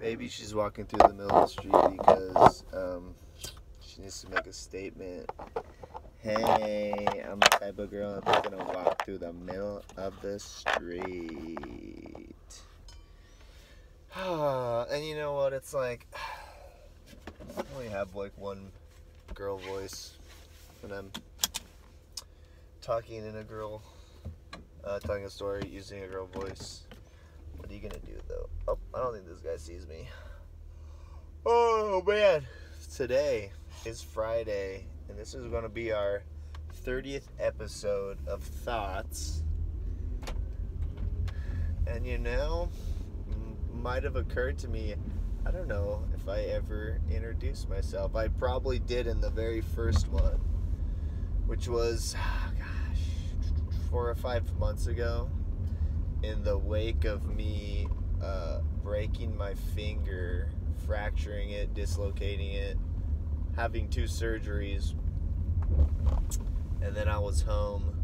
Maybe she's walking through the middle of the street because she needs to make a statement. Hey, I'm the type of girl that's gonna walk through the middle of the street. And you know what? It's like I only have like one girl voice when I'm talking a story using a girl voice. What are you gonna do though? Oh, I don't think this guy sees me. Oh man, today is Friday, and this is gonna be our 30th episode of Thoughts. And you know, might have occurred to me, I don't know if I ever introduced myself. I probably did in the very first one, which was, 4 or 5 months ago, in the wake of me breaking my finger, fracturing it, dislocating it, having 2 surgeries, and then I was home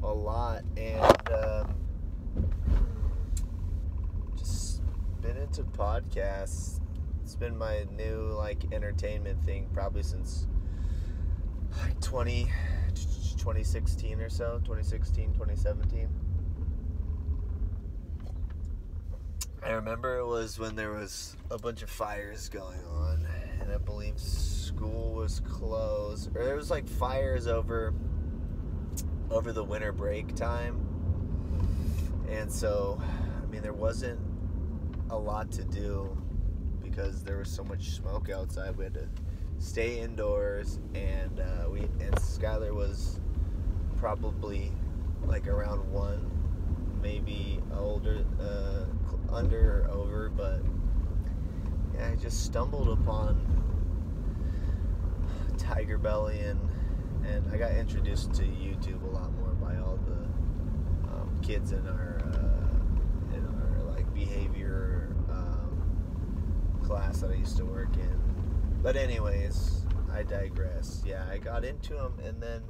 a lot, and just been into podcasts. It's been my new entertainment thing probably since 2016 or so, 2017. I remember it was when there was a bunch of fires going on, and I believe school was closed, or there was fires over the winter break time, and so there wasn't a lot to do because there was so much smoke outside. We had to stay indoors, and Skylar was probably around 1, maybe older, under or over, but yeah, I just stumbled upon Tiger Belly, and I got introduced to YouTube a lot more by all the kids in our behavior class that I used to work in. But anyways, I digress. Yeah, I got into them, and then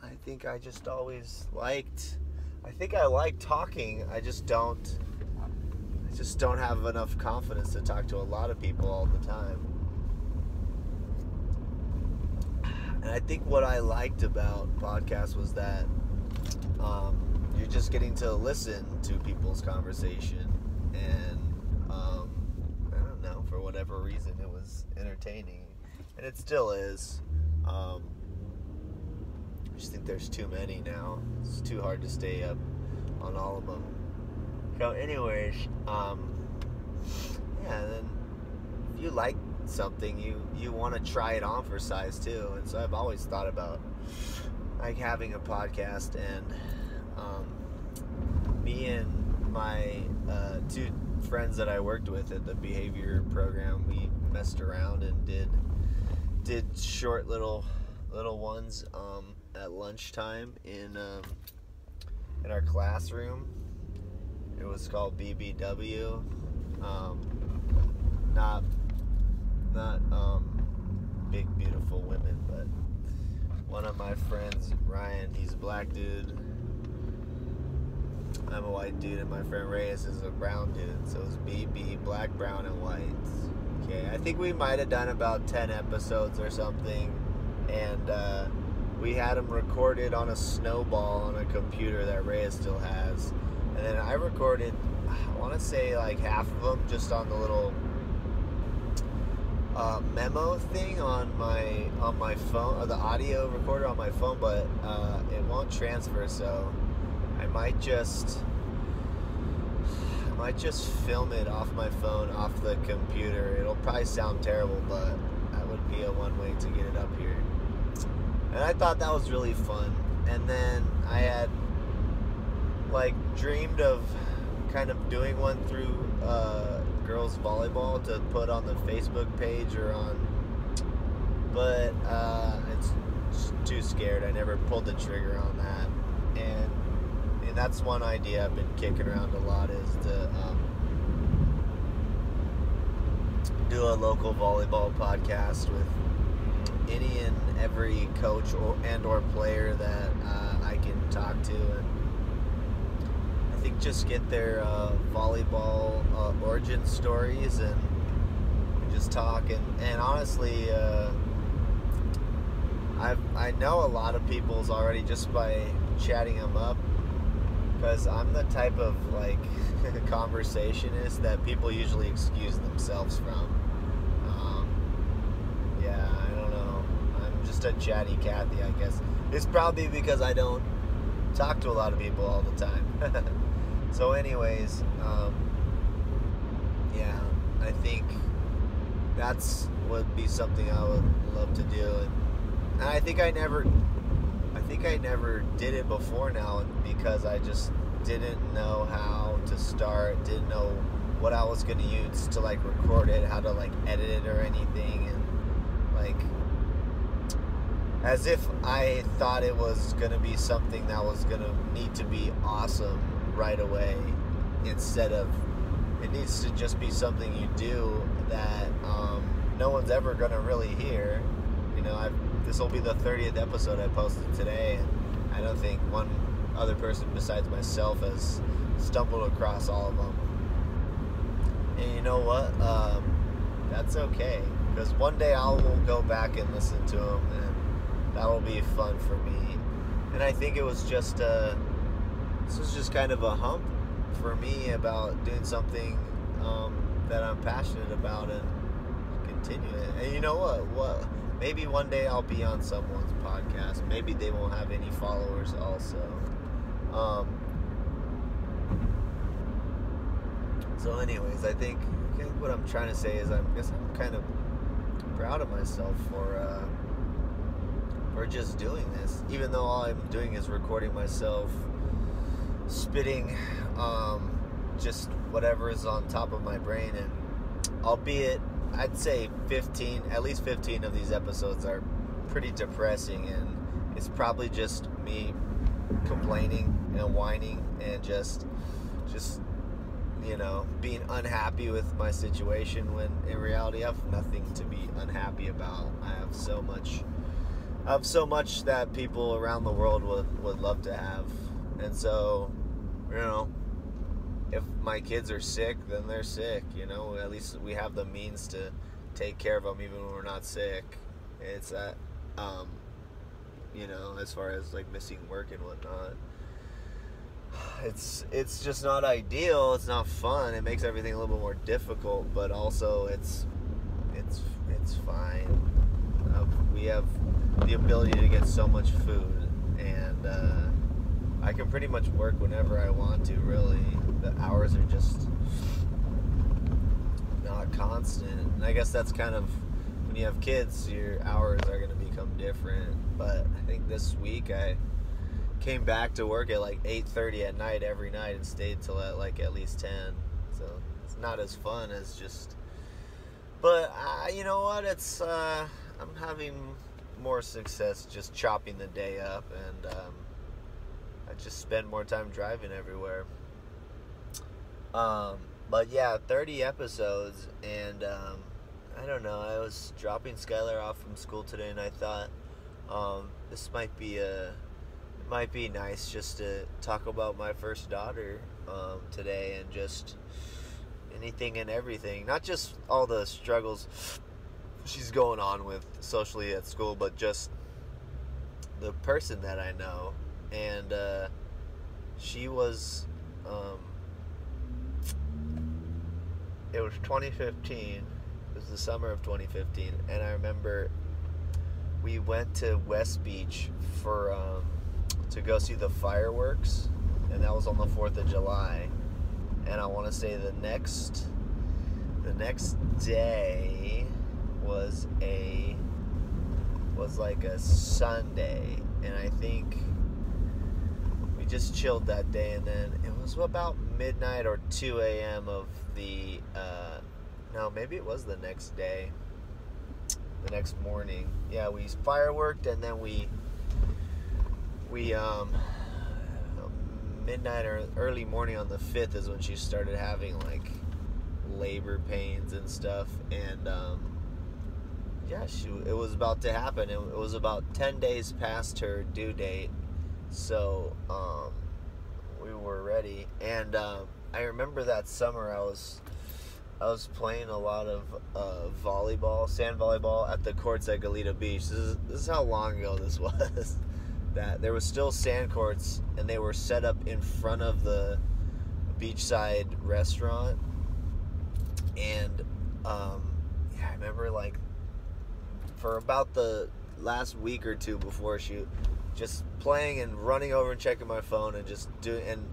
I think I just always liked talking. I just don't have enough confidence to talk to a lot of people all the time. And I think what I liked about podcasts was that you're just getting to listen to people's conversation, and I don't know, for whatever reason it was entertaining, and it still is. I just think there's too many now. It's too hard to stay up on all of them. So anyways, then if you like something, you want to try it on for size too. And so I've always thought about having a podcast, and me and my 2 friends that I worked with at the behavior program, we messed around and did short little ones at lunchtime in our classroom. It was called BBW. Not big beautiful women, but one of my friends, Ryan, he's a black dude. I'm a white dude, and my friend Reyes is a brown dude. So it's BB, black, brown, and white. Okay, I think we might have done about 10 episodes or something, and we had them recorded on a snowball on a computer that Reyes still has. And then I recorded, I want to say half of them just on the little memo thing on my phone, or the audio recorder on my phone, but it won't transfer, so I might just film it off my phone, off the computer. It'll probably sound terrible, but that would be a one way to get it up here. And I thought that was really fun. And then I had dreamed of kind of doing one through girls volleyball to put on the Facebook page but it's too scared. I never pulled the trigger on that. And that's one idea I've been kicking around a lot, is to do a local volleyball podcast with any and every coach or player that I can talk to, and I think just get their volleyball origin stories and just talk. And honestly, I know a lot of people's already just by chatting them up, because I'm the type of like conversationist that people usually excuse themselves from. Yeah, I don't know. I'm just a chatty Cathy, I guess. It's probably because I don't talk to a lot of people all the time. So anyways, yeah, I think that's would be something I would love to do, and I think I never did it before now, because I just didn't know how to start, didn't know what I was gonna use to like record it, how to like edit it or anything, and like as if I thought it was gonna be something that was gonna need to be awesome right away, instead of it needs to just be something you do that no one's ever gonna really hear. You know, this will be the 30th episode I posted today, and I don't think one other person besides myself has stumbled across all of them. And you know what? That's okay, because one day I'll go back and listen to them, and that'll be fun for me. And I think it was just this was just kind of a hump for me about doing something that I'm passionate about and continue it. And you know what? Maybe one day I'll be on someone's podcast. Maybe they won't have any followers also. So anyways, I think what I'm trying to say is I guess I'm kind of proud of myself for just doing this. Even though all I'm doing is recording myself spitting just whatever is on top of my brain, and albeit I'd say at least 15 of these episodes are pretty depressing, and it's probably just me complaining and whining and just you know, being unhappy with my situation, when in reality I have nothing to be unhappy about. I have so much that people around the world would love to have. And so, you know, if my kids are sick, then they're sick, you know. At least we have the means to take care of them even when we're not sick. It's that, you know, as far as like missing work and whatnot, it's just not ideal. It's not fun. It makes everything a little bit more difficult, but also it's fine. We have the ability to get so much food, and I can pretty much work whenever I want to, really. The hours are just not constant. And I guess that's kind of, when you have kids, your hours are going to become different. But I think this week I came back to work at like 8:30 at night every night and stayed till at least 10. So it's not as fun as just, but you know what, it's I'm having more success just chopping the day up, and I just spend more time driving everywhere. But yeah, 30 episodes, and I don't know, I was dropping Skylar off from school today, and I thought this might be nice just to talk about my first daughter today, and just anything and everything, not just all the struggles she's going on with socially at school, but just the person that I know. And she was it was 2015. It was the summer of 2015, and I remember we went to West Beach for to go see the fireworks, and that was on the 4th of July. And I want to say the next day was like a Sunday, and I think we just chilled that day. And then it was about midnight or 2 a.m. of the no, maybe it was the next day, the next morning. Yeah, we fireworked, and then we midnight or early morning on the 5th is when she started having like labor pains and stuff, and yeah, it was about to happen. It was about 10 days past her due date, so we were ready. And I remember that summer I was was playing a lot of volleyball, sand volleyball, at the courts at Goleta Beach. This is how long ago this was. That there was still sand courts, and they were set up in front of the beachside restaurant. And I remember, like, for about the last week or two before shoot, just playing and running over and checking my phone and just doing. And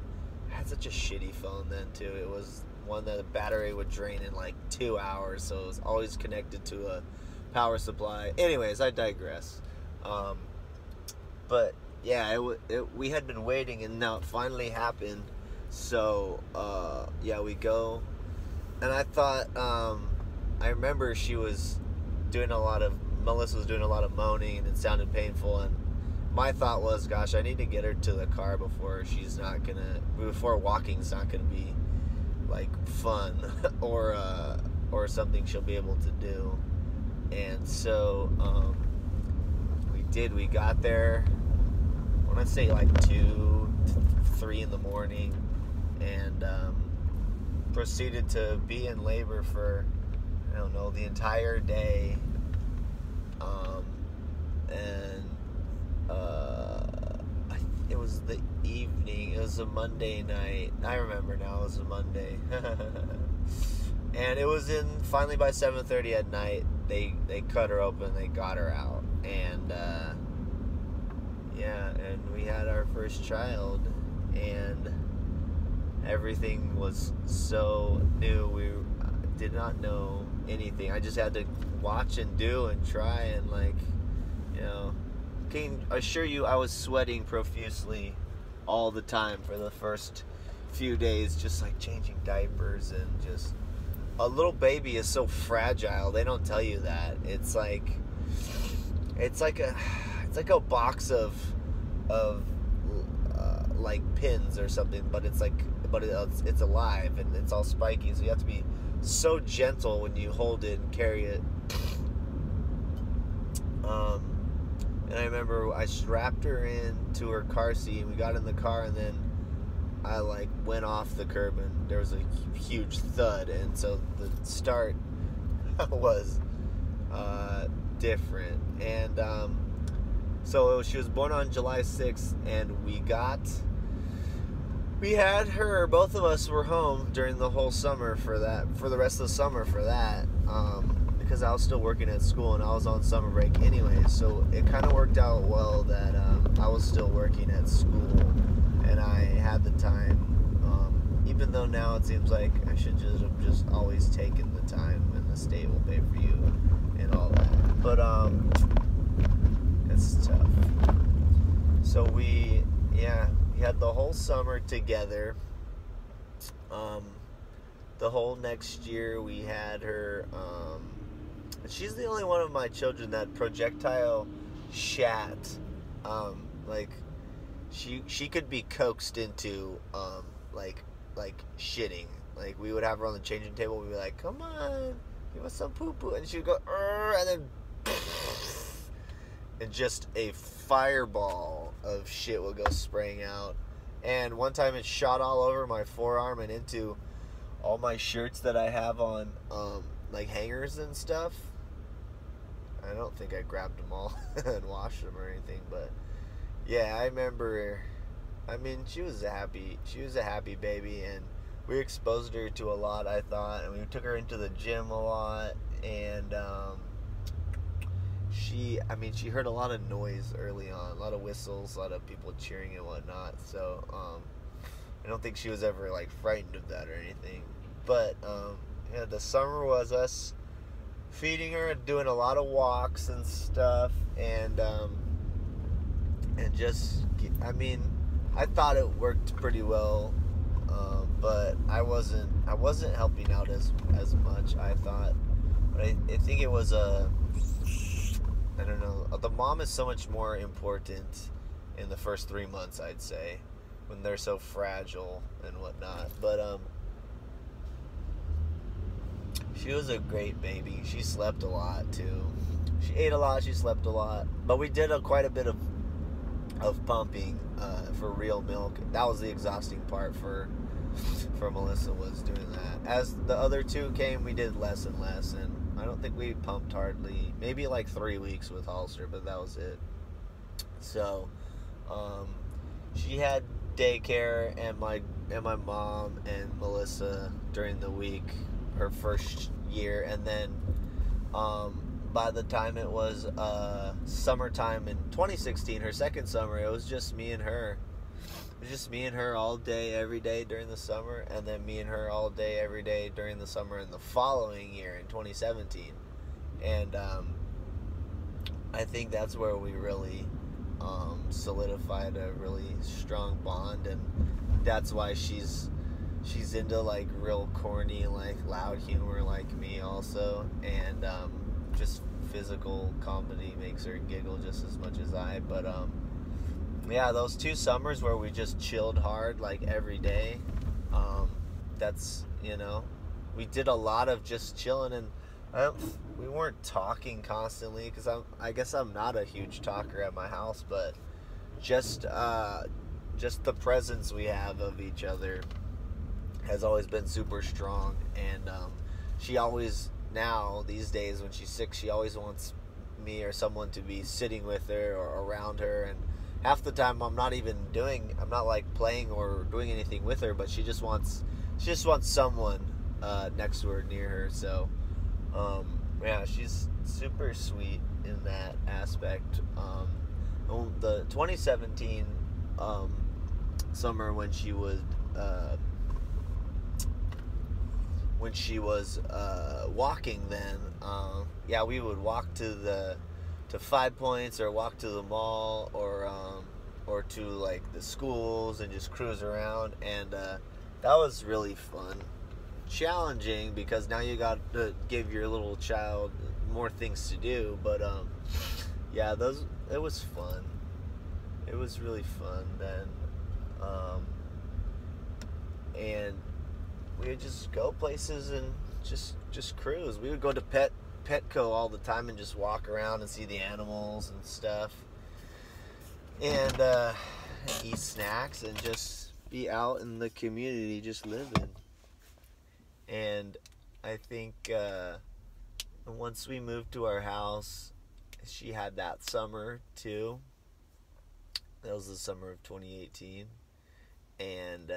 I had such a shitty phone then too. It was one that the battery would drain in like 2 hours, so it was always connected to a power supply. Anyways, I digress. But yeah, we had been waiting, and now it finally happened. So yeah, we go, and I thought, I remember Melissa was doing a lot of moaning, and it sounded painful, and my thought was, gosh, I need to get her to the car before walking's not gonna be like fun or something she'll be able to do. And so we got there, I want to say like 2, 3 in the morning, and proceeded to be in labor for, I don't know, the entire day. And it was the evening. It was a Monday night. I remember now. It was a Monday. And it was finally by 7:30 at night, they cut her open. They got her out. And yeah, and we had our first child. And everything was so new. We did not know anything. I just had to watch and do and try, and like, you know, can assure you I was sweating profusely all the time for the first few days, just like changing diapers. And just, a little baby is so fragile. They don't tell you that. It's like a box of like pins or something, but it's alive, and it's all spiky, so you have to be so gentle when you hold it and carry it. And I remember I strapped her into her car seat, and we got in the car, and then I like went off the curb, and there was a huge thud, and so the start was different. And so she was born on July 6th, and we had her, both of us were home during the whole summer for the rest of the summer for that, because I was still working at school, and I was on summer break anyway, so it kind of worked out well that I was still working at school, and I had the time, even though now it seems like I should just always taken the time, and the state will pay for you and all that, but it's tough. So we had the whole summer together. The whole next year we had her. She's the only one of my children that projectile shat. Like she could be coaxed into like shitting. Like, we would have her on the changing table. We'd be like, "Come on, give us some poo poo," and she'd go, and then, and just a fireball of shit would go spraying out. And one time it shot all over my forearm and into all my shirts that I have on, like hangers and stuff. I don't think I grabbed them all and washed them or anything, but yeah, I remember. I mean, she was a happy baby, and we exposed her to a lot, I thought, and we took her into the gym a lot, and she heard a lot of noise early on, a lot of whistles, a lot of people cheering and whatnot, so I don't think she was ever like frightened of that or anything. But yeah, the summer was us feeding her and doing a lot of walks and stuff, and just, I mean, I thought it worked pretty well, but I wasn't helping out as much, I thought. But I think it was I don't know, the mom is so much more important in the first 3 months, I'd say, when they're so fragile and whatnot. But she was a great baby. She slept a lot too. She ate a lot, she slept a lot. But we did quite a bit of pumping for real milk. That was the exhausting part for for Melissa was doing that. As the other two came, we did less and less, and I don't think we pumped hardly. Maybe like 3 weeks with Holster, but that was it. So, she had daycare and my mom and Melissa during the week, her first year, and then by the time it was summertime in 2016, her second summer, it was just me and her. It was just me and her all day, every day during the summer, and then me and her all day, every day during the summer in the following year in 2017. And I think that's where we really solidified a really strong bond, and that's why she's into like real corny, like loud humor like me also, and just physical comedy makes her giggle just as much as I. But yeah, those 2 summers where we just chilled hard like every day, that's, we did a lot of just chilling, and we weren't talking constantly because I guess I'm not a huge talker at my house, but just the presence we have of each other has always been super strong. And she always, now these days when she's sick, she always wants me or someone to be sitting with her or around her, and half the time I'm not like playing or doing anything with her, but she just wants someone next to her, near her. So yeah, she's super sweet in that aspect. The 2017 summer when she was walking, then yeah, we would walk to 5 Points or walk to the mall or to like the schools and just cruise around, and that was really fun. Challenging because now you got to give your little child more things to do, but yeah, it was fun. It was really fun then. And we would just go places and just cruise. We would go to Petco all the time and just walk around and see the animals and stuff, and eat snacks and just be out in the community just living. And I think once we moved to our house, she had that summer too. That was the summer of 2018. And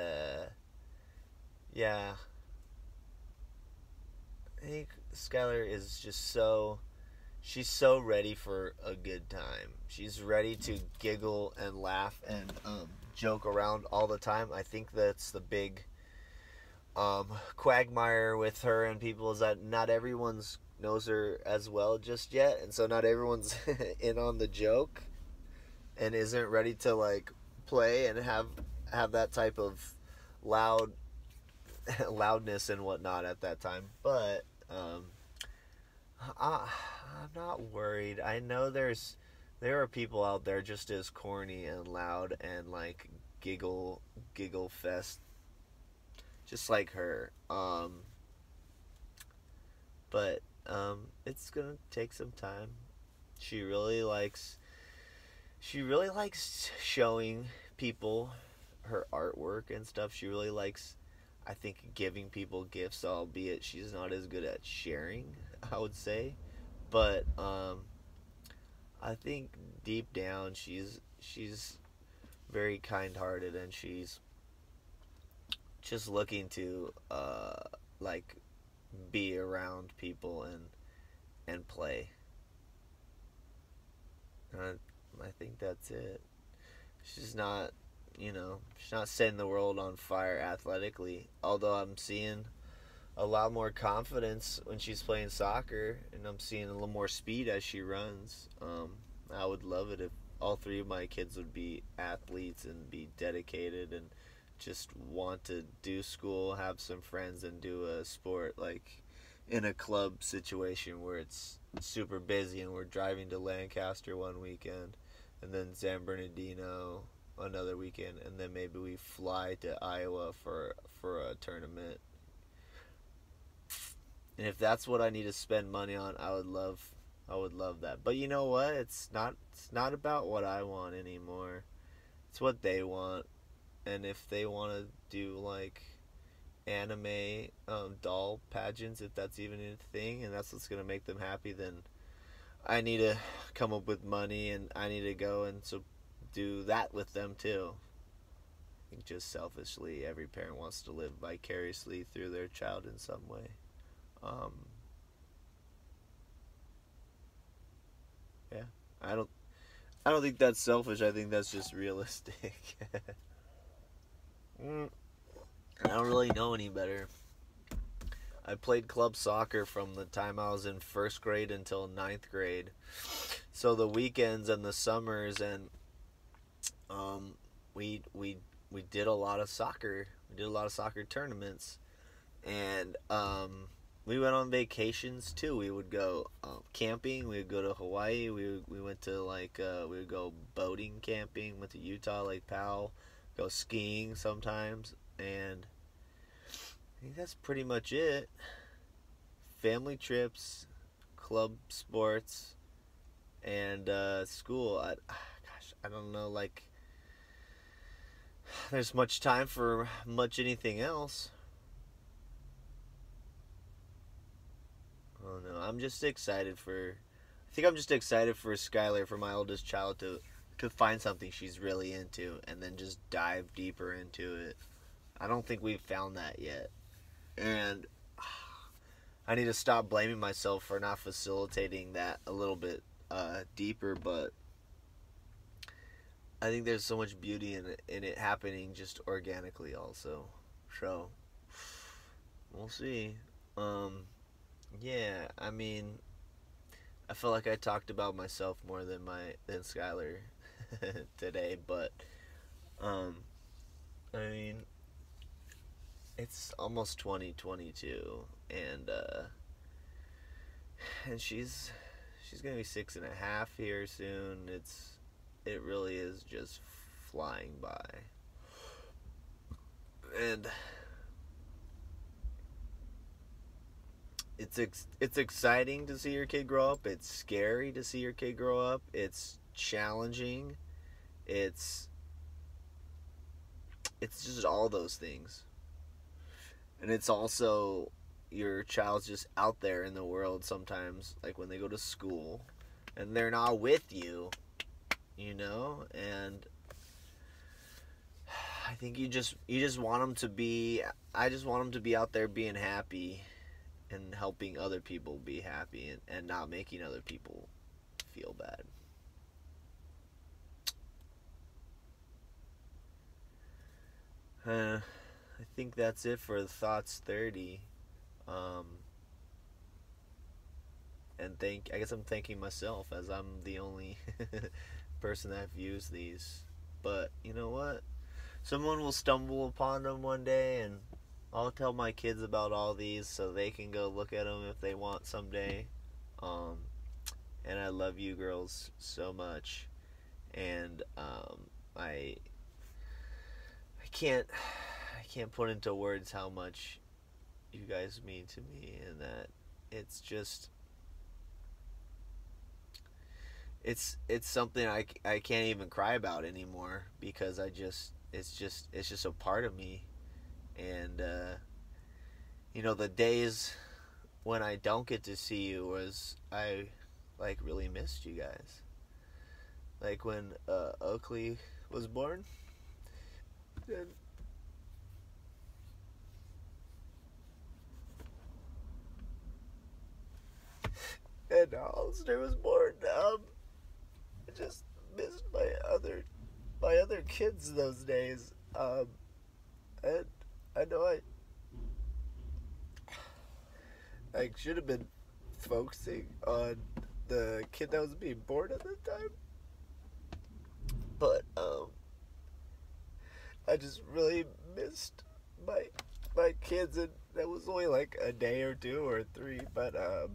yeah, I think Skylar is just she's so ready for a good time. She's ready to giggle and laugh and joke around all the time. I think that's the big quagmire with her and people, is that not everyone's knows her as well just yet, and so not everyone's in on the joke and isn't ready to like play and have that type of loudness and whatnot at that time. But I'm not worried. I know there are people out there just as corny and loud and like giggle fest just like her. But it's gonna take some time. She really likes showing people her artwork and stuff. She really likes, I think, giving people gifts, albeit she's not as good at sharing, I would say. But I think deep down she's very kind-hearted, and she's just looking to like be around people and play. I think that's it. She's not setting the world on fire athletically, although I'm seeing a lot more confidence when she's playing soccer, and I'm seeing a little more speed as she runs. I would love it if all 3 of my kids would be athletes and be dedicated and just want to do school, have some friends, and do a sport, like in a club situation where it's super busy and we're driving to Lancaster one weekend and then San Bernardino another weekend, and then maybe we fly to Iowa for a tournament. And if that's what I need to spend money on, I would love that. But you know what? It's not about what I want anymore. It's what they want. And if they want to do like, anime doll pageants, if that's even a thing, and that's what's gonna make them happy, then I need to come up with money, and I need to go and so do that with them too. I think just selfishly, every parent wants to live vicariously through their child in some way. Um, yeah, I don't. I don't think that's selfish. I think that's just realistic. Mm, I don't really know any better. I played club soccer from the time I was in first grade until ninth grade. So the weekends and the summers, and um, we we we did a lot of soccer. We did a lot of soccer tournaments, and we went on vacations too. We would go camping. We would go to Hawaii. We went to we would go boating, camping. Went to Utah, Lake Powell. Go skiing sometimes, and I think that's pretty much it. Family trips, club sports, and school. Gosh, I don't know. Like, there's much time for much anything else. Oh no, I'm just excited for. I think I'm just excited for Skylar, for my oldest child, to find something she's really into, and then just dive deeper into it. I don't think we've found that yet, and I need to stop blaming myself for not facilitating that a little bit deeper. But I think there's so much beauty in it happening just organically, also. So we'll see. Um, yeah, I mean, I feel like I talked about myself more than Skylar today, but um, I mean, it's almost 2022, and she's gonna be 6.5 here soon. It really is just flying by, and it's exciting to see your kid grow up. It's scary to see your kid grow up. It's challenging. It's it's just all those things. And it's also your child's just out there in the world sometimes, like when they go to school and they're not with you, and I think you just want them to be. I just want them to be out there being happy and helping other people be happy, and not making other people feel bad. I think that's it for Thoughts 30. Um, and I guess I'm thanking myself, as I'm the only person that views these. But you know what? Someone will stumble upon them one day, and I'll tell my kids about all these so they can go look at them if they want someday. Um, and I love you girls so much, and I I can't put into words how much you guys mean to me, and that it's just it's something I can't even cry about anymore, because it's just a part of me. And the days when I don't get to see you, was I like really missed you guys, like when Oakley was born, and Hollister was born. I just missed my other kids those days. And I know I should have been focusing on the kid that was being born at the time, but I just really missed my kids, and that was only like a day or two or three, but I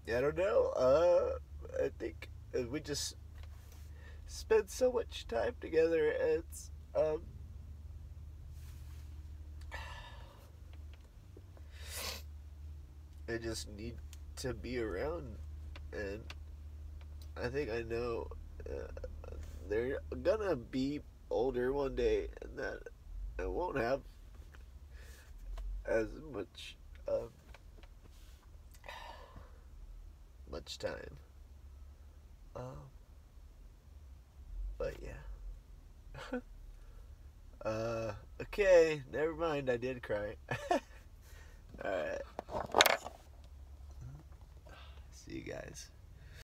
don't know. I think we just spend so much time together. It's I just need to be around, and I think I know they're gonna be older one day and that I won't have as much time. But yeah. Okay, never mind, I did cry. Alright. See you guys.